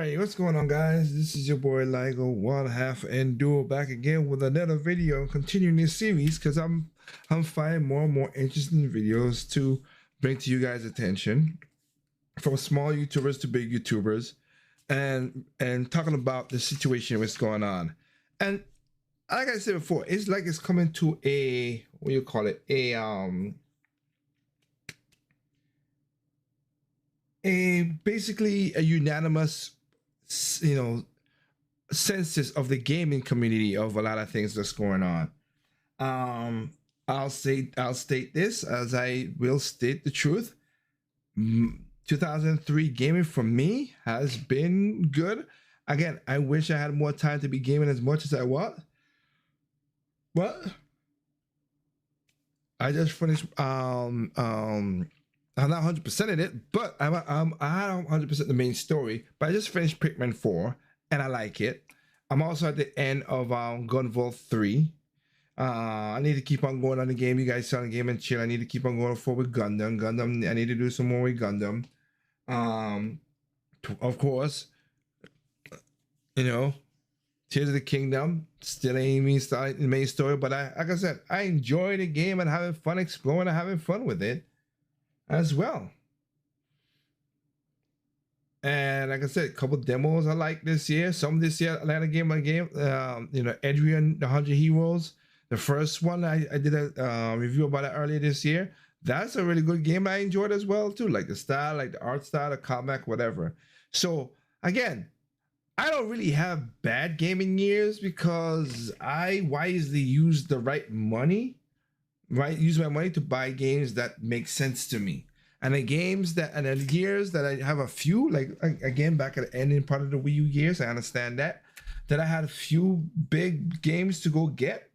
Alright, what's going on, guys? This is your boy Ligo, one half and duo, back again with another video, continuing this series because I'm finding more and more interesting videos to bring to you guys' attention, from small YouTubers to big YouTubers, and talking about the situation what's going on. And like I said before, it's like it's coming to a, what do you call it, a basically a unanimous, census of the gaming community of a lot of things that's going on. I'll state this as I will state the truth. 2003 gaming for me has been good. Again, I wish I had more time to be gaming as much as I want. But I just finished I'm not 100% in it, but I don't 100% the main story. But I just finished Pikmin 4, and I like it. I'm also at the end of Gunvolt 3. I need to keep on going on the game. You guys saw the game and chill. I need to keep on going forward with Gundam. I need to do some more with Gundam. Of course, Tears of the Kingdom still ain't even started the main story. But like I said, I enjoy the game and having fun exploring and having fun with it as well. And like I said, a couple demos I like this year. Some this year, Atlanta game, Adrian, the 100 Heroes. The first one, I did a review about it earlier this year. That's a really good game I enjoyed as well too. Like the style, like the art style, the comic, whatever. So again, I don't really have bad gaming years because I wisely use the right money. Use my money to buy games that make sense to me, and the years that I have a few, like again back at the ending part of the Wii U years, I understand that I had a few big games to go get.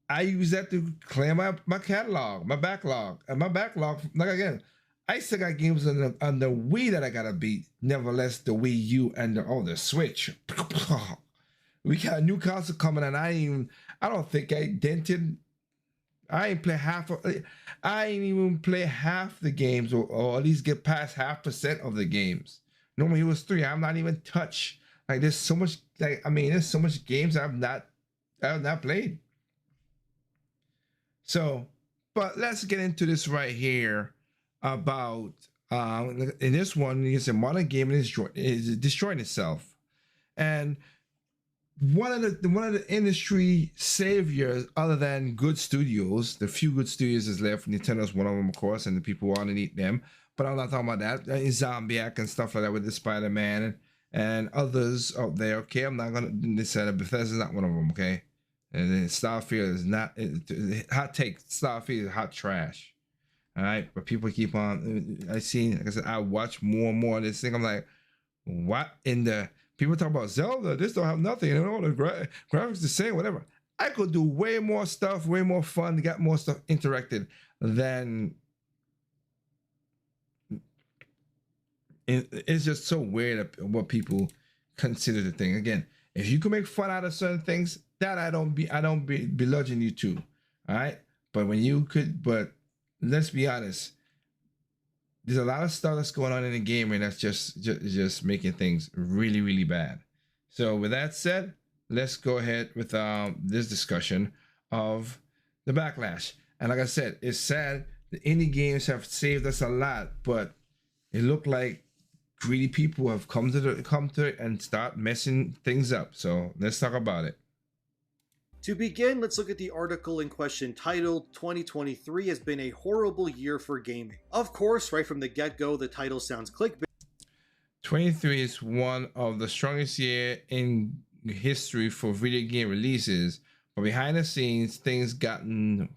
I use that to clear my catalog, my backlog, and my backlog. Like again, I still got games on the Wii that I gotta beat. Nevertheless, the Wii U and the Switch. We got a new console coming, and I don't think I dented. I ain't even play half the games, or at least get past 0.5% of the games. Normally it was 3. I'm not even touched. Like there's so much. There's so much games I have not played. So, but let's get into this right here about in this one, you said modern gaming is destroying itself, and one of the industry saviors, other than good studios, the few good studios is left. Nintendo's one of them, of course, and the people who want to eat them. But I'm not talking about that. Zombiac and stuff like that with the Spider-Man and others out there. Okay, I'm not gonna say that Bethesda's not one of them. Okay, and then Starfield is not. Hot take. Starfield is hot trash. All right, but people keep on. Like I said, I watch more and more of this thing. I'm like, what in the. People talk about Zelda, this don't have nothing, the graphics the same, whatever. I could do way more stuff, way more fun, get more stuff interacted than... It's just so weird what people consider the thing. Again, if you can make fun out of certain things, that I don't begrudging you to, all right? But let's be honest, there's a lot of stuff that's going on in the game, and that's just making things really, really bad. So with that said, let's go ahead with this discussion of the backlash. And like I said, it's sad. The indie games have saved us a lot, but it looked like greedy people have come to it and start messing things up. So let's talk about it. To begin, let's look at the article in question titled 2023 has been a horrible year for gaming. Of course, right from the get-go, the title sounds clickbait. 23 is one of the strongest year in history for video game releases, but behind the scenes, things gone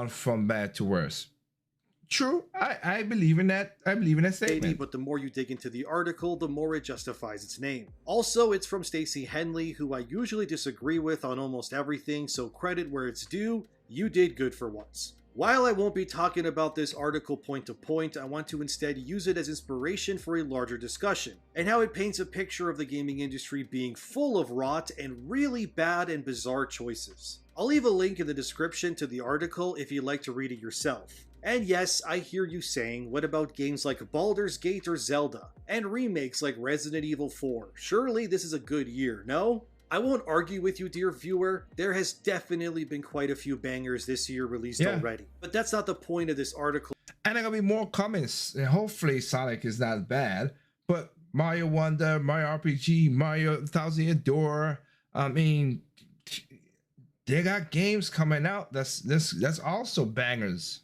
from bad to worse. True, I believe in that. I believe in that statement. But the more you dig into the article, the more it justifies its name. Also, it's from Stacey Henley, who I usually disagree with on almost everything, so credit where it's due, you did good for once. While I won't be talking about this article point to point, I want to instead use it as inspiration for a larger discussion, and how it paints a picture of the gaming industry being full of rot and really bad and bizarre choices. I'll leave a link in the description to the article if you'd like to read it yourself. And yes, I hear you saying, what about games like Baldur's Gate or Zelda, and remakes like Resident Evil 4? Surely this is a good year, no? I won't argue with you, dear viewer. There has definitely been quite a few bangers this year released already. But that's not the point of this article. And there are gonna be more comments. And hopefully Sonic is not bad, but Mario Wonder, Mario RPG, Mario Thousand Year Door. I mean, they got games coming out. That's also bangers.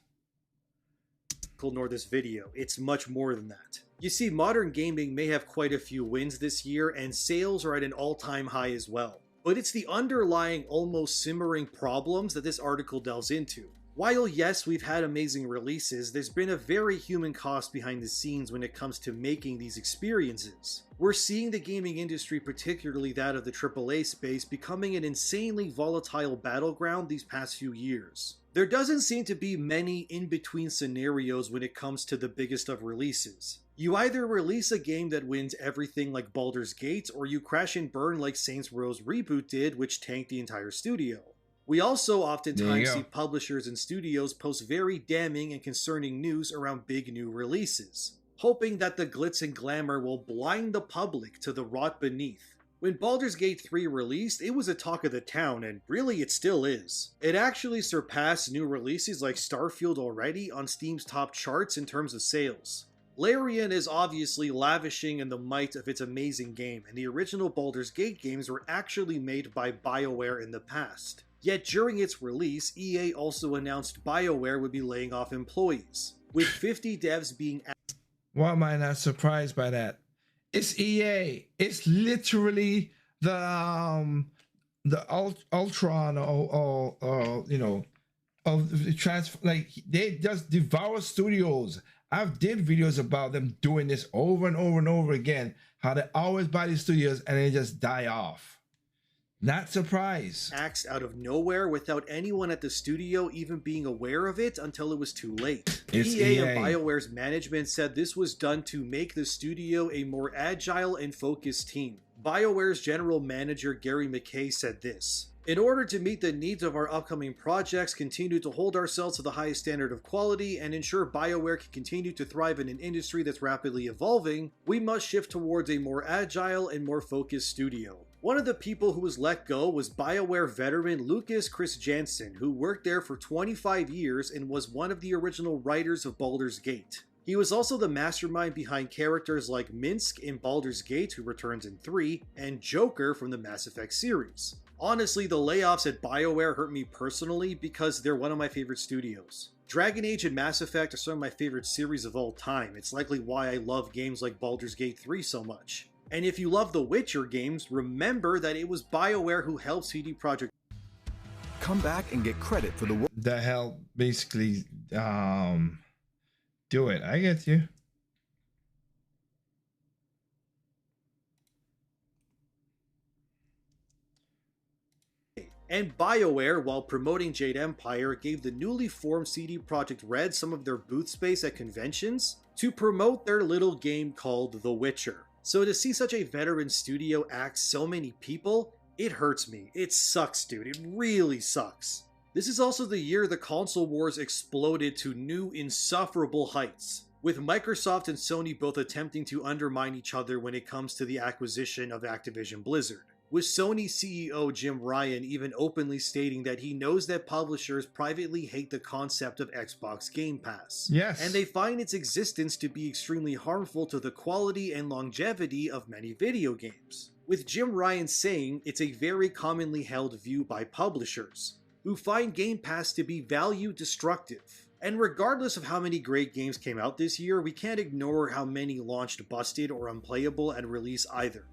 Nor this video. It's much more than that. You see, modern gaming may have quite a few wins this year, and sales are at an all-time high as well. But it's the underlying, almost simmering problems that this article delves into. While yes, we've had amazing releases, there's been a very human cost behind the scenes when it comes to making these experiences. We're seeing the gaming industry, particularly that of the AAA space, becoming an insanely volatile battleground these past few years. There doesn't seem to be many in-between scenarios when it comes to the biggest of releases. You either release a game that wins everything like Baldur's Gate, or you crash and burn like Saints Row's reboot did, which tanked the entire studio. We also oftentimes see publishers and studios post very damning and concerning news around big new releases, hoping that the glitz and glamour will blind the public to the rot beneath. When Baldur's Gate 3 released, it was a talk of the town, and really it still is. It actually surpassed new releases like Starfield already on Steam's top charts in terms of sales. Larian is obviously lavishing in the might of its amazing game, and the original Baldur's Gate games were actually made by BioWare in the past. Yet during its release, EA also announced BioWare would be laying off employees, with 50 devs being... Why am I not surprised by that? It's EA. It's literally the Ultron or you know, of the like they just devour studios. I've did videos about them doing this over and over and over again. How they always buy these studios and they just die off. Not surprised. Axed out of nowhere without anyone at the studio even being aware of it until it was too late. EA and BioWare's management said this was done to make the studio a more agile and focused team. BioWare's general manager Gary McKay said this: "In order to meet the needs of our upcoming projects, continue to hold ourselves to the highest standard of quality, and ensure BioWare can continue to thrive in an industry that's rapidly evolving, we must shift towards a more agile and more focused studio." One of the people who was let go was BioWare veteran Lucas Chris Jansen, who worked there for 25 years and was one of the original writers of Baldur's Gate. He was also the mastermind behind characters like Minsk in Baldur's Gate, who returns in 3, and Joker from the Mass Effect series. Honestly, the layoffs at BioWare hurt me personally because they're one of my favorite studios. Dragon Age and Mass Effect are some of my favorite series of all time. It's likely why I love games like Baldur's Gate 3 so much. And if you love the Witcher games, remember that it was BioWare who helped CD Projekt come back and get credit for the work that helped basically do it. I get you. And BioWare, while promoting Jade Empire, gave the newly formed CD Projekt Red some of their booth space at conventions to promote their little game called The Witcher. So to see such a veteran studio axe so many people, it hurts me. It sucks, dude. It really sucks. This is also the year the console wars exploded to new insufferable heights, with Microsoft and Sony both attempting to undermine each other when it comes to the acquisition of Activision Blizzard, with Sony CEO Jim Ryan even openly stating that he knows that publishers privately hate the concept of Xbox Game Pass. Yes. And they find its existence to be extremely harmful to the quality and longevity of many video games. With Jim Ryan saying it's a very commonly held view by publishers, who find Game Pass to be value destructive. And regardless of how many great games came out this year, we can't ignore how many launched busted or unplayable at release either.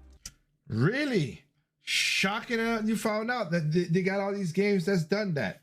Really? Shocking you found out that they got all these games that's done that.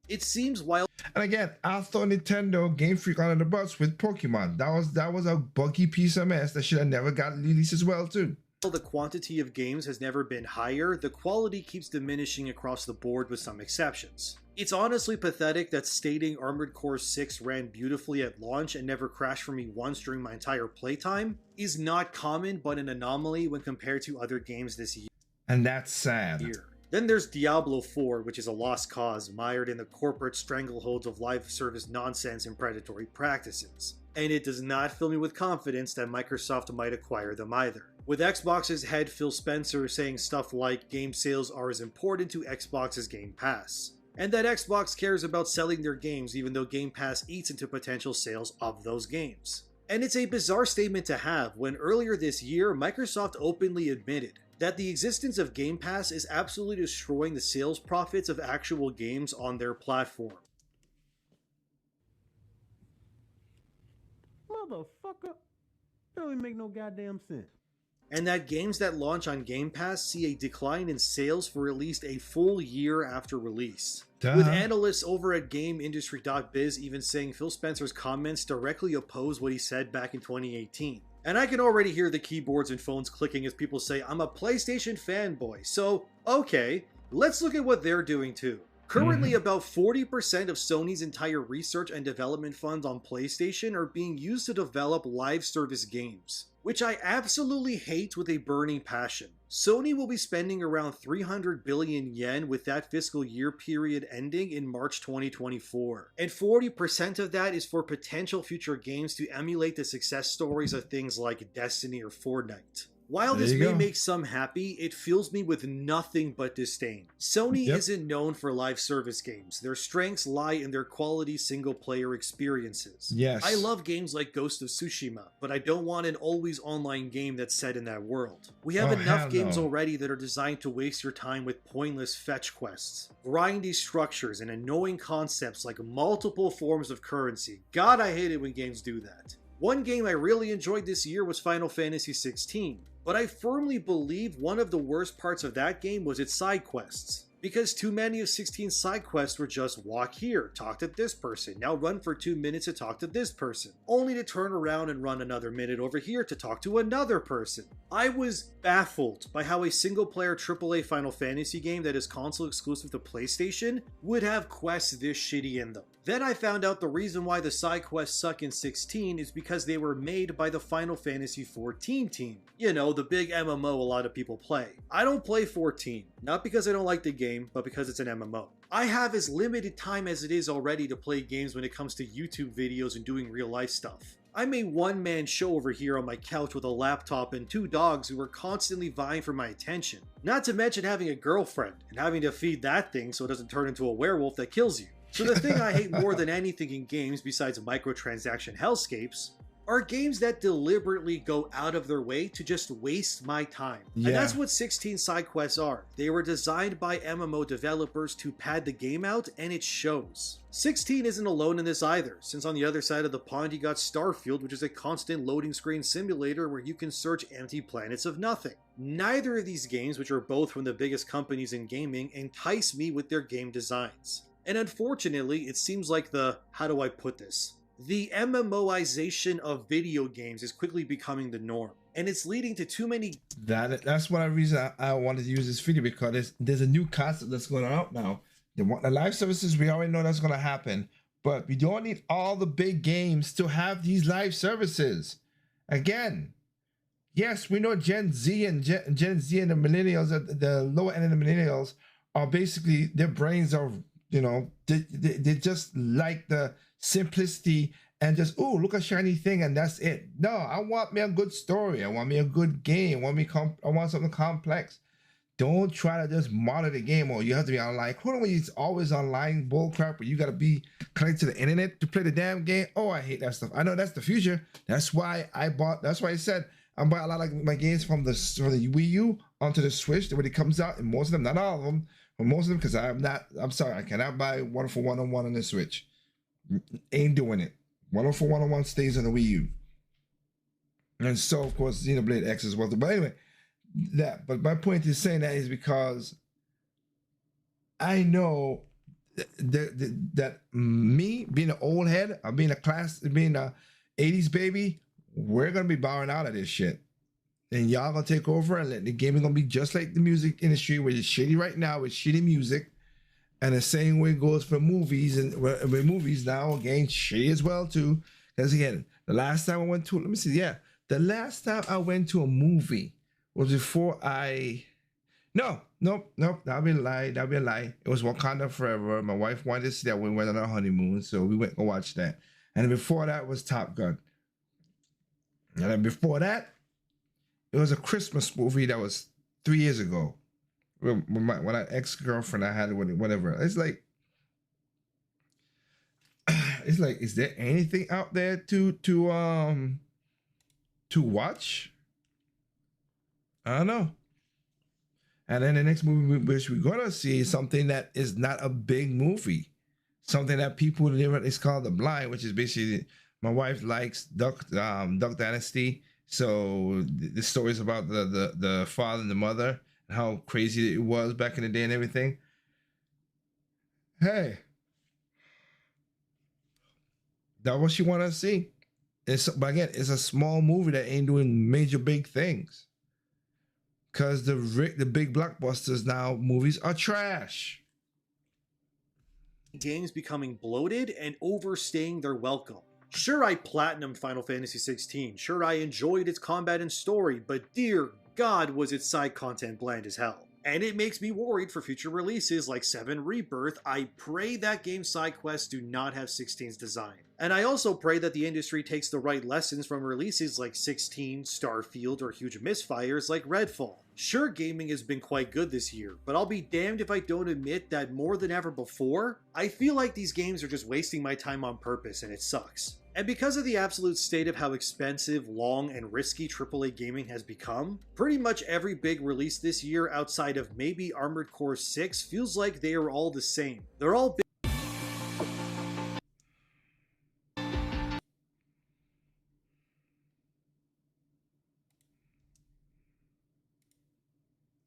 It seems while... And again, I thought Nintendo Game Freak under the bus with Pokemon. That was a buggy piece of mess that should have never gotten released as well too. While the quantity of games has never been higher, the quality keeps diminishing across the board with some exceptions. It's honestly pathetic that stating Armored Core 6 ran beautifully at launch and never crashed for me once during my entire playtime is not common but an anomaly when compared to other games this year. And that's sad. Then there's Diablo 4, which is a lost cause mired in the corporate strangleholds of live service nonsense and predatory practices. And it does not fill me with confidence that Microsoft might acquire them either. With Xbox's head Phil Spencer saying stuff like game sales are as important to Xbox's Game Pass, and that Xbox cares about selling their games even though Game Pass eats into potential sales of those games. And it's a bizarre statement to have when earlier this year Microsoft openly admitted that the existence of Game Pass is absolutely destroying the sales profits of actual games on their platform. Motherfucker, that don't even make no goddamn sense. And that games that launch on Game Pass see a decline in sales for at least a full year after release. Duh. With analysts over at GameIndustry.biz even saying Phil Spencer's comments directly oppose what he said back in 2018. And I can already hear the keyboards and phones clicking as people say, I'm a PlayStation fanboy, so okay, let's look at what they're doing too. Currently, about 40% of Sony's entire research and development funds on PlayStation are being used to develop live service games, which I absolutely hate with a burning passion. Sony will be spending around 300 billion yen with that fiscal year period ending in March 2024. And 40% of that is for potential future games to emulate the success stories of things like Destiny or Fortnite. While this may make some happy, it fills me with nothing but disdain. Sony isn't known for live service games. Their strengths lie in their quality single-player experiences. Yes. I love games like Ghost of Tsushima, but I don't want an always online game that's set in that world. We have enough games already that are designed to waste your time with pointless fetch quests, grindy structures, and annoying concepts like multiple forms of currency. God, I hate it when games do that. One game I really enjoyed this year was Final Fantasy XVI. But I firmly believe one of the worst parts of that game was its side quests. Because too many of 16's side quests were just walk here, talk to this person, now run for 2 minutes to talk to this person, only to turn around and run another minute over here to talk to another person. I was baffled by how a single-player AAA Final Fantasy game that is console exclusive to PlayStation would have quests this shitty in them. Then I found out the reason why the side quests suck in 16 is because they were made by the Final Fantasy XIV team. You know, the big MMO a lot of people play. I don't play 14, not because I don't like the game, but because it's an MMO. I have as limited time as it is already to play games when it comes to YouTube videos and doing real life stuff. I'm a one-man show over here on my couch with a laptop and 2 dogs who are constantly vying for my attention. Not to mention having a girlfriend and having to feed that thing so it doesn't turn into a werewolf that kills you. So the thing I hate more than anything in games besides microtransaction hellscapes are games that deliberately go out of their way to just waste my time. And that's what 16 side quests are. They were designed by MMO developers to pad the game out, and it shows. 16 isn't alone in this either, since on the other side of the pond you got Starfield, which is a constant loading screen simulator where you can search empty planets of nothing. Neither of these games, which are both from the biggest companies in gaming, entice me with their game designs. And unfortunately, it seems like the MMOization of video games is quickly becoming the norm. And it's leading to too many... That's one of the reasons I wanted to use this video, because there's a new concept that's going out now. The live services, we already know that's going to happen. But we don't need all the big games to have these live services. Again, yes, we know Gen Z and Gen Z and the millennials, the lower end of the millennials, are basically, their brains are... You know, they just like the simplicity and just, oh, look a shiny thing and that's it. No, I want me a good story. I want me a good game. I want something complex. Don't try to just model the game, or you have to be online. It's always online bullcrap, where you got to be connected to the internet to play the damn game. Oh, I hate that stuff. I know that's the future. That's why I said I buy a lot of my games from the Wii U onto the Switch when it comes out, and most of them, not all of them, but most of them, because I'm sorry, I cannot buy Wonderful 101 on the Switch. Ain't doing it. Wonderful 101 stays on the Wii U. And so, of course, Xenoblade X as well. But anyway, but my point is saying that is because I know that me being an old head, being a 80s baby, we're going to be bowing out of this shit. And y'all gonna take over, and the game is gonna be just like the music industry, which is shitty right now with shitty music. And the same way goes for movies, and with movies now, again, shitty as well too. Because again, the last time I went to a movie was before Nope, nope. That'll be a lie. That'll be a lie. It was Wakanda Forever. My wife wanted to see that when we went on our honeymoon, so we went and watched that. And then before that was Top Gun. And then before that, it was a Christmas movie that was 3 years ago. When my ex-girlfriend I had with whatever. It's like, is there anything out there to watch? I don't know. And then the next movie which we're gonna see is something that is not a big movie, something that people live. It's called The Blind, which is basically my wife likes Duck Dynasty. So the story is about the father and the mother and how crazy it was back in the day and everything. Hey, that's what she want to see. But again, it's a small movie that ain't doing major big things. Because the big blockbusters now, movies are trash. Games becoming bloated and overstaying their welcome. Sure, I platinumed Final Fantasy XVI. Sure, I enjoyed its combat and story, but dear God, was its side content bland as hell. And it makes me worried for future releases like 7 Rebirth. I pray that game's side quests do not have 16's design. And I also pray that the industry takes the right lessons from releases like 16, Starfield, or huge misfires like Redfall. Sure, gaming has been quite good this year, but I'll be damned if I don't admit that more than ever before, I feel like these games are just wasting my time on purpose, and it sucks. And because of the absolute state of how expensive, long, and risky AAA gaming has become, pretty much every big release this year outside of maybe Armored Core 6 feels like they are all the same. They're all big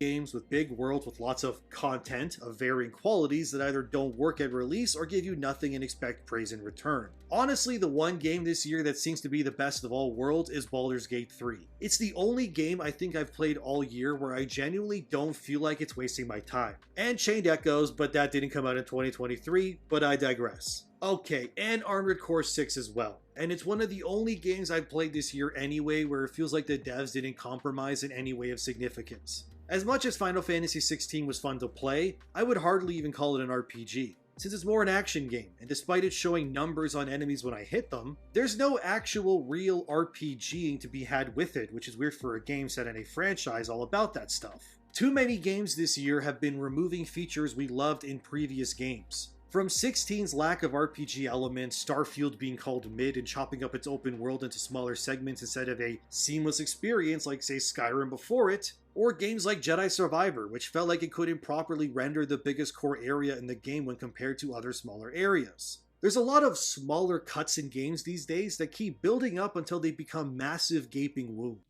games with big worlds with lots of content of varying qualities that either don't work at release or give you nothing and expect praise in return. Honestly, the one game this year that seems to be the best of all worlds is Baldur's Gate 3. It's the only game I think I've played all year where I genuinely don't feel like it's wasting my time. And Chained Echoes, but that didn't come out in 2023, but I digress. Okay, and Armored Core 6 as well. And it's one of the only games I've played this year anyway where it feels like the devs didn't compromise in any way of significance. As much as Final Fantasy XVI was fun to play, I would hardly even call it an RPG, since it's more an action game, and despite it showing numbers on enemies when I hit them, there's no actual real RPGing to be had with it, which is weird for a game set in a franchise all about that stuff. Too many games this year have been removing features we loved in previous games. From 16's lack of RPG elements, Starfield being called mid and chopping up its open world into smaller segments instead of a seamless experience like say Skyrim before it, or games like Jedi Survivor, which felt like it couldn't properly render the biggest core area in the game when compared to other smaller areas. There's a lot of smaller cuts in games these days that keep building up until they become massive gaping wounds.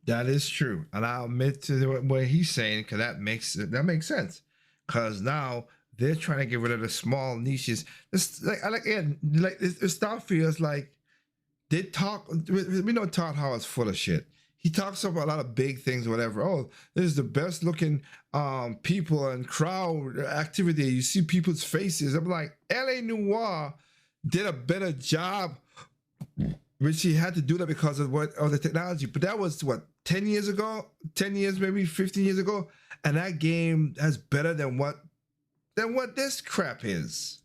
That is true, and I'll admit to what he's saying because that makes sense. Because now they're trying to get rid of the small niches. It's like Starfield is like they talk. We know Todd Howard's full of shit. He talks about a lot of big things or whatever. Oh, this is the best looking people and crowd activity. You see people's faces. I'm like, LA Noire did a better job, which he had to do that because of the technology. But that was what, 10 years ago? 10 years, maybe 15 years ago? And that game has better than what this crap is.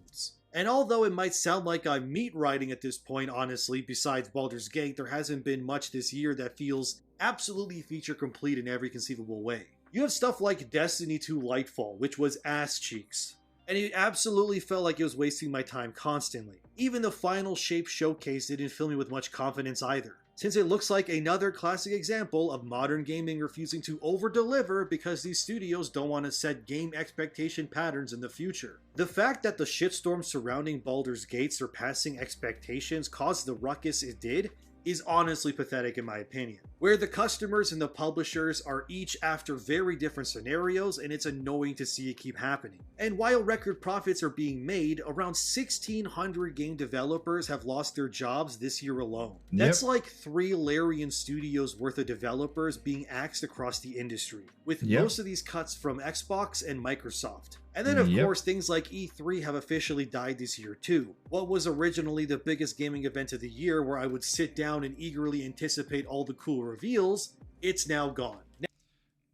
And although it might sound like I'm meat riding at this point, honestly, besides Baldur's Gate, there hasn't been much this year that feels absolutely feature complete in every conceivable way. You have stuff like Destiny 2 Lightfall, which was ass cheeks. And it absolutely felt like it was wasting my time constantly. Even the final shape showcase didn't fill me with much confidence either, since it looks like another classic example of modern gaming refusing to over-deliver because these studios don't want to set game expectation patterns in the future. The fact that the shitstorm surrounding Baldur's Gate surpassing expectations caused the ruckus it did is honestly pathetic in my opinion, where the customers and the publishers are each after very different scenarios, and it's annoying to see it keep happening. And while record profits are being made, around 1,600 game developers have lost their jobs this year alone. Yep. That's like 3 Larian Studios worth of developers being axed across the industry, with most of these cuts from Xbox and Microsoft. And then of course things like E3 have officially died this year too. What was originally the biggest gaming event of the year where I would sit down and eagerly anticipate all the cool reveals, it's now gone.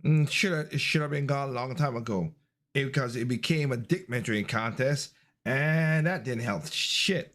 It should have been gone a long time ago. Because it became a dick measuring contest, and that didn't help shit.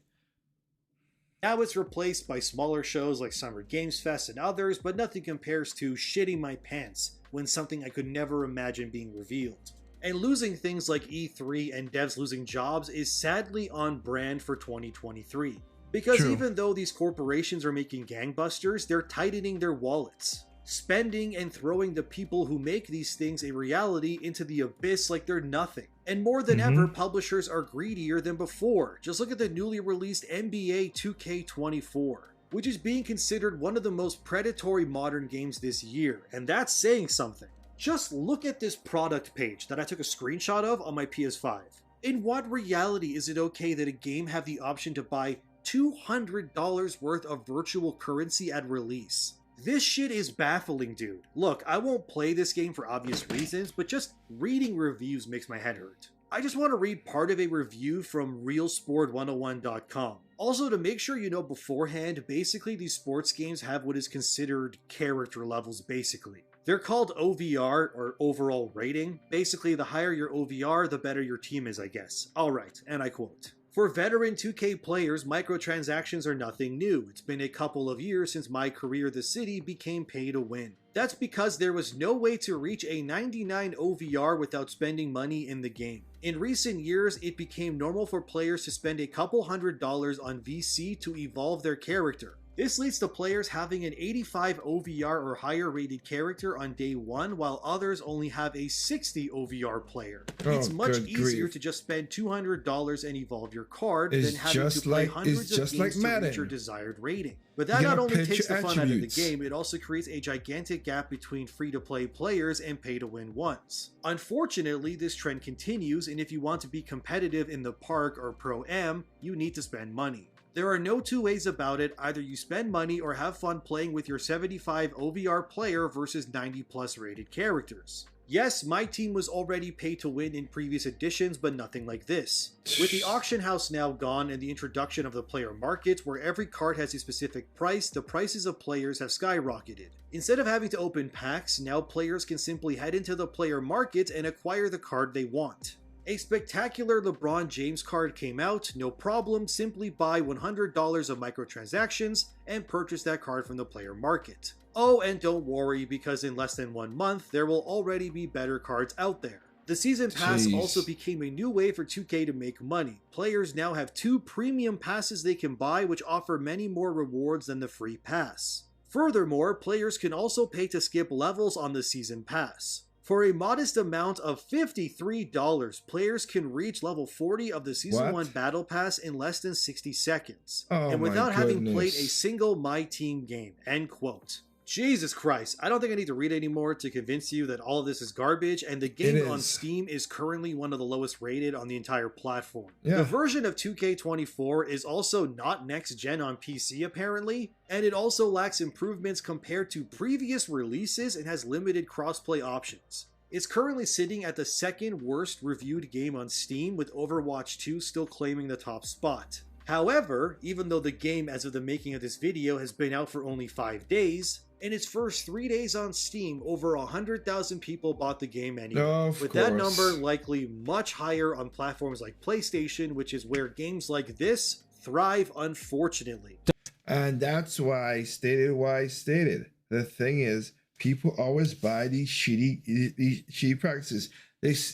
Now it's replaced by smaller shows like Summer Games Fest and others, but nothing compares to shitting my pants when something I could never imagine being revealed. And losing things like E3 and devs losing jobs is sadly on brand for 2023. Because True. even though these corporations are making gangbusters, they're tightening their wallets, spending and throwing the people who make these things a reality into the abyss like they're nothing. And more than ever, publishers are greedier than before. Just look at the newly released NBA 2K24, which is being considered one of the most predatory modern games this year, and that's saying something. Just look at this product page that I took a screenshot of on my PS5. In what reality is it okay that a game have the option to buy $200 worth of virtual currency at release? This shit is baffling, dude. Look, I won't play this game for obvious reasons, but just reading reviews makes my head hurt. I just want to read part of a review from realsport101.com. Also, to make sure you know beforehand, basically these sports games have what is considered character levels, basically. They're called OVR, or overall rating. Basically, the higher your OVR, the better your team is, I guess. Alright, and I quote, "For veteran 2K players, microtransactions are nothing new. It's been a couple of years since my career The City became pay to win. That's because there was no way to reach a 99 OVR without spending money in the game. In recent years, it became normal for players to spend a couple $100s on VC to evolve their character. This leads to players having an 85 OVR or higher rated character on day one, while others only have a 60 OVR player. It's much easier to just spend $200 and evolve your card than having to play hundreds of games to reach your desired rating. But that not only takes the fun out of the game, it also creates a gigantic gap between free-to-play players and pay-to-win ones. Unfortunately, this trend continues, and if you want to be competitive in the Park or Pro-Am, you need to spend money. There are no two ways about it. Either you spend money or have fun playing with your 75 OVR player versus 90 plus rated characters. Yes, my team was already pay to win in previous editions, but nothing like this. With the auction house now gone and the introduction of the player market, where every card has a specific price, the prices of players have skyrocketed. Instead of having to open packs, now players can simply head into the player market and acquire the card they want. A spectacular LeBron James card came out, no problem, simply buy $100 of microtransactions and purchase that card from the player market. Oh, and don't worry, because in less than 1 month, there will already be better cards out there. The Season Pass also became a new way for 2K to make money. Players now have 2 premium passes they can buy, which offer many more rewards than the free pass. Furthermore, players can also pay to skip levels on the Season Pass. For a modest amount of $53, players can reach level 40 of the Season 1 Battle Pass in less than 60 seconds, and without having played a single My Team game, end quote. Jesus Christ, I don't think I need to read anymore to convince you that all of this is garbage, and the game on Steam is currently one of the lowest rated on the entire platform. The version of 2K24 is also not next gen on PC apparently, and it also lacks improvements compared to previous releases and has limited crossplay options. It's currently sitting at the second worst reviewed game on Steam, with Overwatch 2 still claiming the top spot. However, even though the game as of the making of this video has been out for only 5 days, in its first 3 days on Steam, over 100,000 people bought the game anyway, with that number likely much higher on platforms like PlayStation, which is where games like this thrive, unfortunately. And that's why I stated. The thing is, people always buy these shitty practices.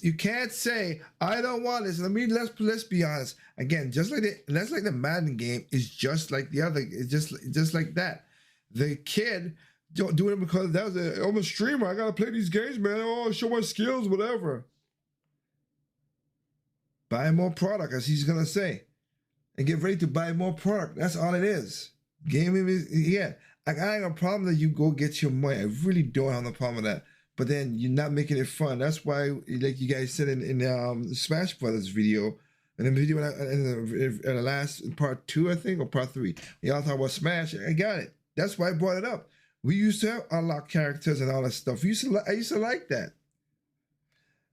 You can't say I don't want this. Let's be honest. Again, just like the Madden game is just like the other. It's just like that. The kid doing it because I'm a streamer. I gotta play these games, man. Oh, show my skills, whatever. Buy more product, as he's gonna say, and get ready to buy more product. That's all it is. Gaming is I ain't got a problem that you go get your money. I really don't have no problem with that. But then you're not making it fun. That's why, like you guys said in the Smash Brothers video, and the video in the last part 2, I think, or part 3, y'all talk about Smash. I got it. That's why I brought it up. We used to have unlocked characters and all that stuff. I used to like that.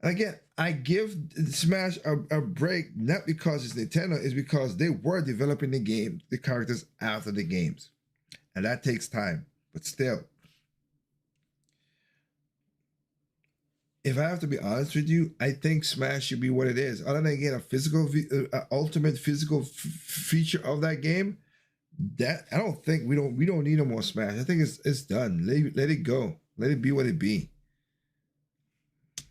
And again, I give Smash a break, not because it's Nintendo, it's because they were developing the characters after the games. And that takes time, but still. if I have to be honest with you, I think Smash should be what it is. Other than getting a ultimate physical feature of that game, that I don't think we don't need no more Smash. I think it's done. Let it go. Let it be what it be.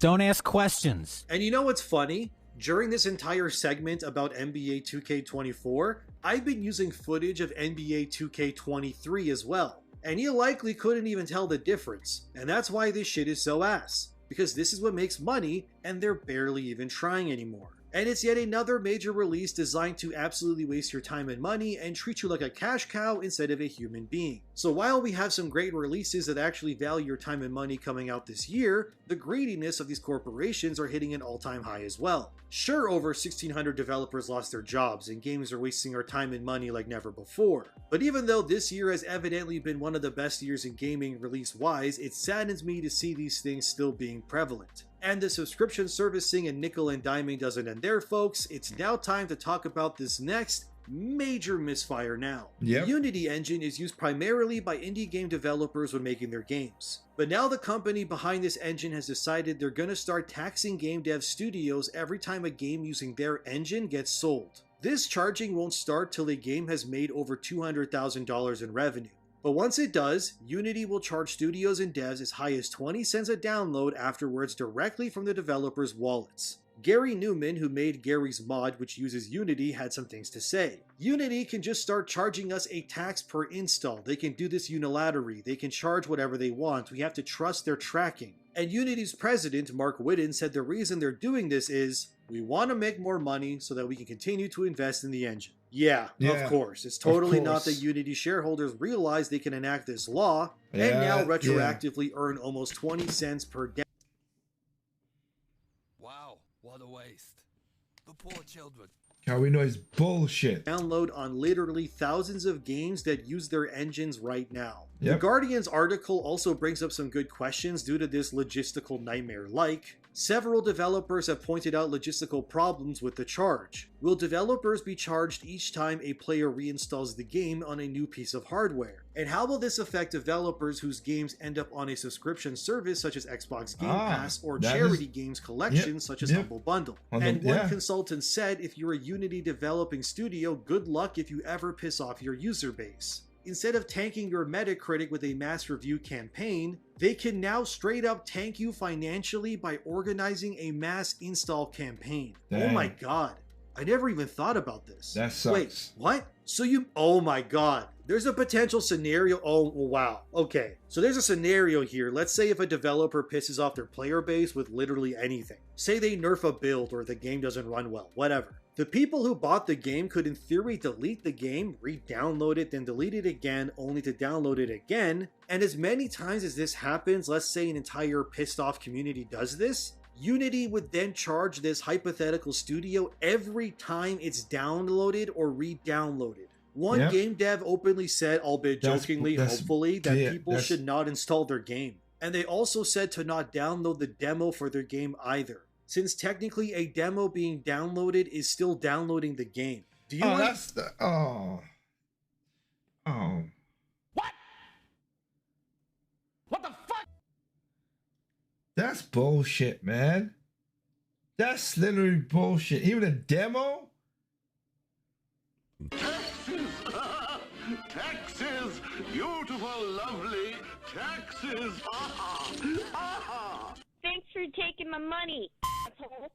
Don't ask questions. And you know what's funny? During this entire segment about NBA 2K24, I've been using footage of NBA 2K23 as well. And you likely couldn't even tell the difference. And that's why this shit is so ass. Because this is what makes money, and they're barely even trying anymore. And it's yet another major release designed to absolutely waste your time and money and treat you like a cash cow instead of a human being. So while we have some great releases that actually value your time and money coming out this year, the greediness of these corporations are hitting an all-time high as well. Sure, over 1,600 developers lost their jobs and games are wasting our time and money like never before. But even though this year has evidently been one of the best years in gaming release-wise, it saddens me to see these things still being prevalent. And the subscription servicing and nickel and diming doesn't end there, folks. It's now time to talk about this next major misfire now. Yep. The Unity engine is used primarily by indie game developers when making their games. But now the company behind this engine has decided they're gonna start taxing game dev studios every time a game using their engine gets sold. This charging won't start till a game has made over $200,000 in revenue. But once it does, Unity will charge studios and devs as high as 20 cents a download afterwards directly from the developers' wallets. Gary Newman, who made Gary's Mod, which uses Unity, had some things to say. Unity can just start charging us a tax per install. They can do this unilaterally. They can charge whatever they want. We have to trust their tracking. And Unity's president, Mark Whitten, said the reason they're doing this is, we want to make more money so that we can continue to invest in the engine. Yeah, of course. It's totally not that Unity shareholders realize they can enact this law and now retroactively earn almost 20 cents per download. Wow, what a waste. The poor children. How we know it's bullshit. Download on literally thousands of games that use their engines right now. Yep. The Guardian's article also brings up some good questions due to this logistical nightmare, like, several developers have pointed out logistical problems with the charge. Will developers be charged each time a player reinstalls the game on a new piece of hardware? And how will this affect developers whose games end up on a subscription service such as Xbox Game Pass or charity games collections such as Humble Bundle? And one consultant said, if you're a Unity developing studio, good luck if you ever piss off your user base. Instead of tanking your Metacritic with a mass review campaign, they can now straight up tank you financially by organizing a mass install campaign. Dang. Oh my god. I never even thought about this. That sucks. Wait, what? Oh my god. There's a potential scenario. Oh, wow. Okay. So there's a scenario here. Let's say if a developer pisses off their player base with literally anything. Say they nerf a build or the game doesn't run well, whatever. The people who bought the game could in theory delete the game, re-download it, then delete it again, only to download it again. And as many times as this happens, let's say an entire pissed off community does this, Unity would then charge this hypothetical studio every time it's downloaded or re-downloaded. One game dev openly said, albeit jokingly, hopefully, that people should not install their game. And they also said to not download the demo for their game either, since technically a demo being downloaded is still downloading the game. Do you What the fuck? That's bullshit, man. That's literally bullshit. Even a demo? Taxes! Beautiful, lovely taxes! Thanks for taking my money, asshole.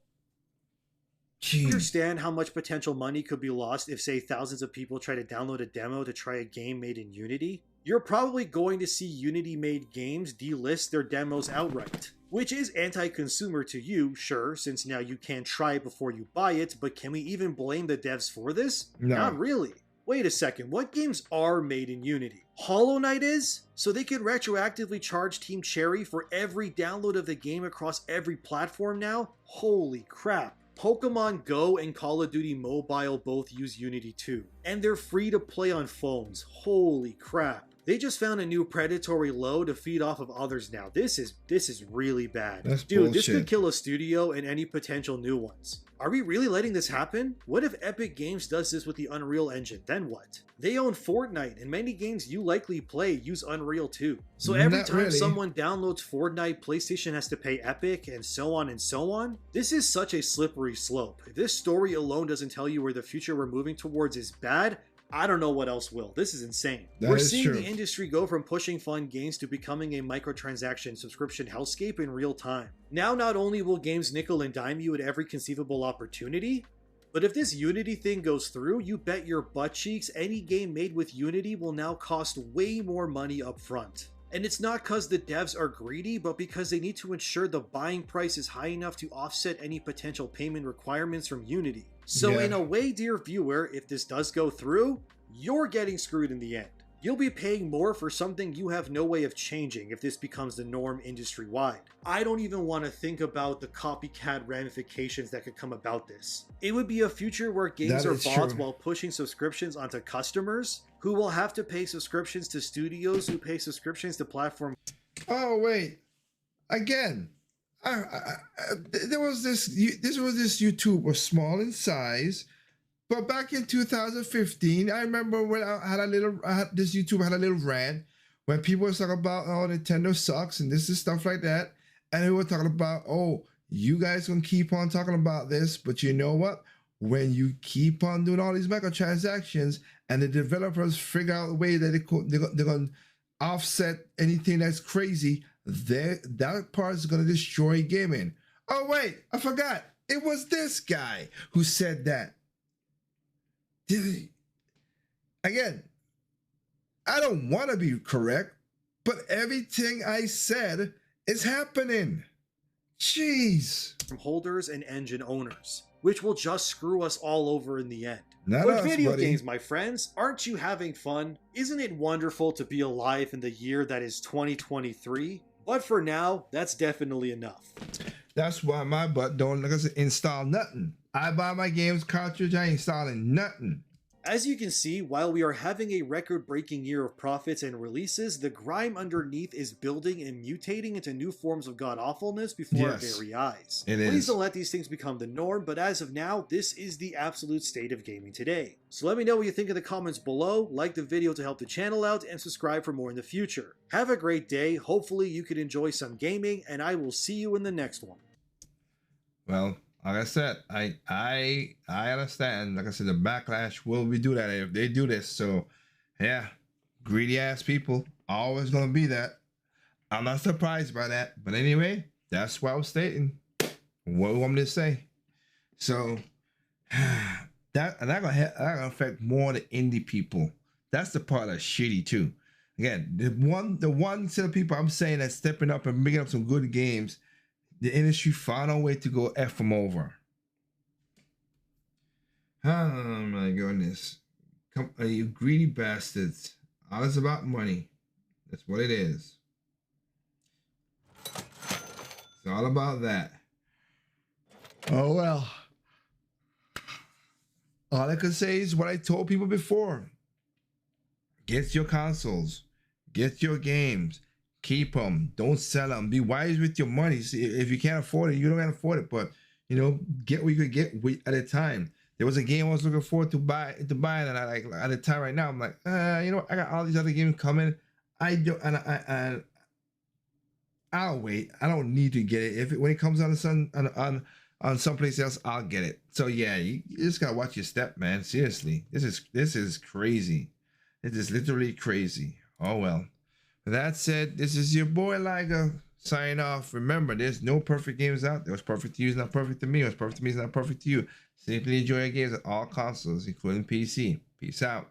Do you understand how much potential money could be lost if, say, thousands of people try to download a demo to try a game made in Unity? You're probably going to see Unity-made games delist their demos outright, which is anti-consumer to you, sure, since now you can't try it before you buy it, but can we even blame the devs for this? No. Not really. Wait a second, what games are made in Unity? Hollow Knight is? So they can retroactively charge Team Cherry for every download of the game across every platform now? Holy crap. Pokemon Go and Call of Duty Mobile both use Unity too, and they're free to play on phones. Holy crap. They just found a new predatory low to feed off of others now. This is really bad. That's Dude, this bullshit. could kill a studio and any potential new ones. Are we really letting this happen? What if Epic Games does this with the Unreal Engine? Then what? They own Fortnite, and many games you likely play use Unreal too. So every Not time really. someone downloads Fortnite, PlayStation has to pay Epic, and so on and so on. This is such a slippery slope. If this story alone doesn't tell you where the future we're moving towards is bad, I don't know what else will. This is insane. That We're is seeing true. the industry go from pushing fun games to becoming a microtransaction subscription hellscape in real time. Now, not only will games nickel and dime you at every conceivable opportunity, but if this Unity thing goes through, you bet your butt cheeks any game made with Unity will now cost way more money up front. And it's not because the devs are greedy, but because they need to ensure the buying price is high enough to offset any potential payment requirements from Unity. So Yeah. in a way, dear viewer, if this does go through, you're getting screwed in the end. You'll be paying more for something you have no way of changing if this becomes the norm industry-wide. I don't even want to think about the copycat ramifications that could come about this. It would be a future where games That are is bots true. while pushing subscriptions onto customers who will have to pay subscriptions to studios who pay subscriptions to platform. Oh wait, again, there was this. This was this YouTube was small in size, but back in 2015, I remember when this YouTube had a little rant when people were talking about Nintendo sucks and this is stuff like that, and they were talking about you guys gonna keep on talking about this, but you know what? When you keep on doing all these microtransactions and the developers figure out a way that they're going to offset anything that's crazy, that part is going to destroy gaming. Oh, wait, I forgot. It was this guy who said that. Again, I don't want to be correct, but everything I said is happening. Jeez. holders and engine owners, which will just screw us all over in the end. Not But us, video buddy. games, my friends, aren't you having fun? Isn't it wonderful to be alive in the year that is 2023? But for now, that's definitely enough. That's why my butt don't install nothing. I buy my games cartridge, I ain't installing nothing. As you can see, while we are having a record-breaking year of profits and releases, the grime underneath is building and mutating into new forms of god-awfulness before Yes, our very eyes. it Please is. don't let these things become the norm, but as of now, this is the absolute state of gaming today. So let me know what you think in the comments below, like the video to help the channel out, and subscribe for more in the future. Have a great day, hopefully you could enjoy some gaming, and I will see you in the next one. Well, like I said, I understand. Like I said, the backlash will be do that if they do this. So, yeah, greedy ass people always gonna be that. I'm not surprised by that. But anyway, that's what I was stating. What do you want me to say? So that gonna affect more the indie people. That's the part that's shitty too. Again, the one set of people I'm saying that's stepping up and making up some good games. The industry found a way to go F them over. Oh my goodness. Come, you greedy bastards. All it's about money. That's what it is. It's all about that. Oh well. All I can say is what I told people before. Get your consoles. Get your games. Keep them. Don't sell them. Be wise with your money. See, if you can't afford it, you don't can afford it. But get what you could get at a time. There was a game I was looking forward to buy, and I like at the time right now. I'm like, I got all these other games coming. I'll wait. I don't need to get it. When it comes on someplace else, I'll get it. So yeah, you just gotta watch your step, man. Seriously, this is crazy. It is literally crazy. Oh well. With that said, this is your boy Liger signing off. Remember, there's no perfect games out there. What's perfect to you is not perfect to me. What's perfect to me is not perfect to you. Simply enjoy your games on all consoles, including PC. Peace out.